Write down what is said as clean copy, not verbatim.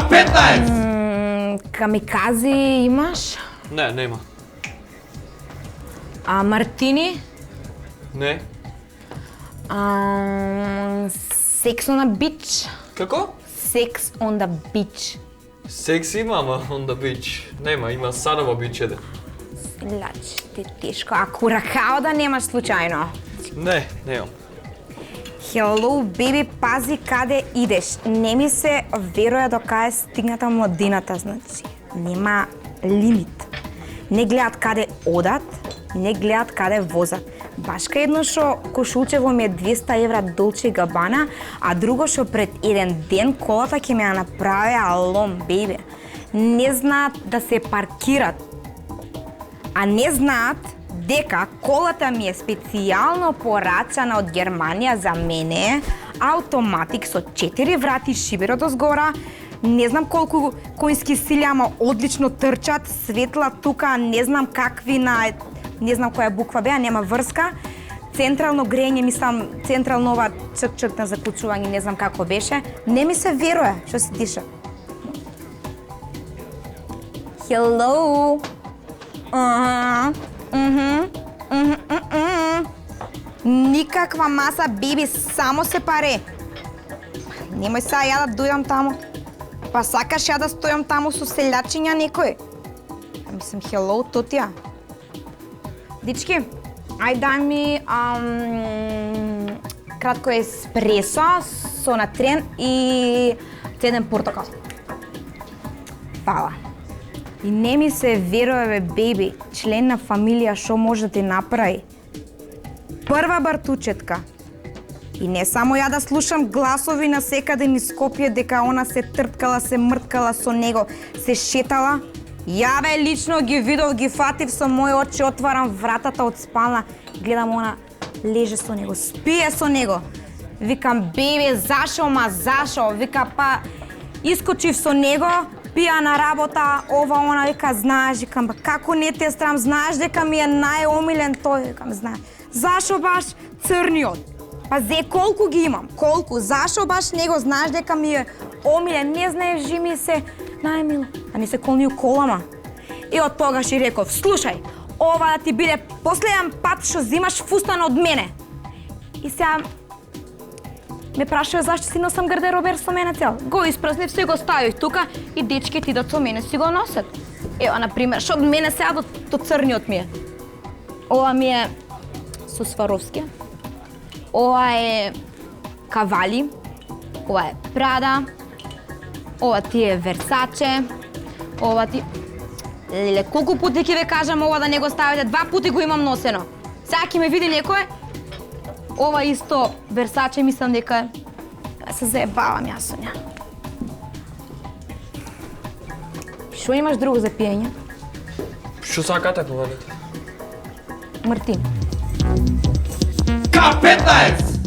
К15! Камикази имаш? Не, нема. А мартини? Не. Секс on a beach? Како? Sex on the beach. Секс има, ама on the beach. Нема, има садово бичеде. Лач, ти тешко. А куракао да немаш случајно? Не, немам. Hello, baby, пази каде идеш. Не ми се веруе до каде стигната младината, значи. Нема лимит. Не гледат каде одат, не гледат каде возат. Башка едно шо кошулчево ми е 200 евра Dolce & Gabbana, а друго шо пред еден ден колата ќе ме ја направи алом, бебе. Не знаат да се паркират. А не знаат дека колата ми е специјално порачана од Германија за мене, автоматик со 4 врати, шиберо до згора, не знам колку коњски сили, ама одлично трчат, светла тука, не знам какви не знам која буква беа, нема врска, централно грење, мислам, централно ова чк-чк на заклучување, не знам како беше, не ми се веруе, што се диша. Hello. Никаква маса, биби, само се паре. Немој сега ја да дојдам таму. Па сакаш ја да стојам таму со селјачиња некој? Мислам, hello, тотија. Дички, ај дај ми кратко еспресо со натрен и цеден портокал. Фала. И не ми се верува, бе, беби, член на фамилија шо може да ти направи. Прва бартучетка. И не само ја да слушам гласови на секаде низ Скопје дека она се трткала, се мрткала со него, се шетала. Ја бе лично ги видов, ги фатив со мои очи, отварам вратата од спална, гледам она леже со него, спие со него. Викам, бебе, зашо, ма зашо? Вика, па искочив со него, пија на работа, ова, она, вика, знаеш, викам, како не те страм, знаеш дека ми е најомилен тој, викам, знаеш. Зашо баш црниот? Па зе колку ги имам, колку, зашо баш него, знаеш дека ми е омилен, не знаеш, жи се најмило, а не се колни у колама. И од тогаш и реков, слушај, ова да ти биде последен пат што зимаш фустан од мене. И сега ме прашува зашто си носам гардеробер со мене цел. Го испразнив, си го ставив тука и дечките идат со мене си го носат. Ева, например, што од мене сега до црниот ми е. Ова ми е со Сваровски. Ова е Кавали. Ова е Прада. Ова ти е Версаче. Ова ти... Леле, колку пути ќе ве кажам ова да не го ставите? 2 пути го имам носено. Сега ќе ме види некој. Ова исто Версаче, мислам дека се заебавам јас со неа. Што имаш друго за пиење? Што сакате, повелете? Мартин. K15!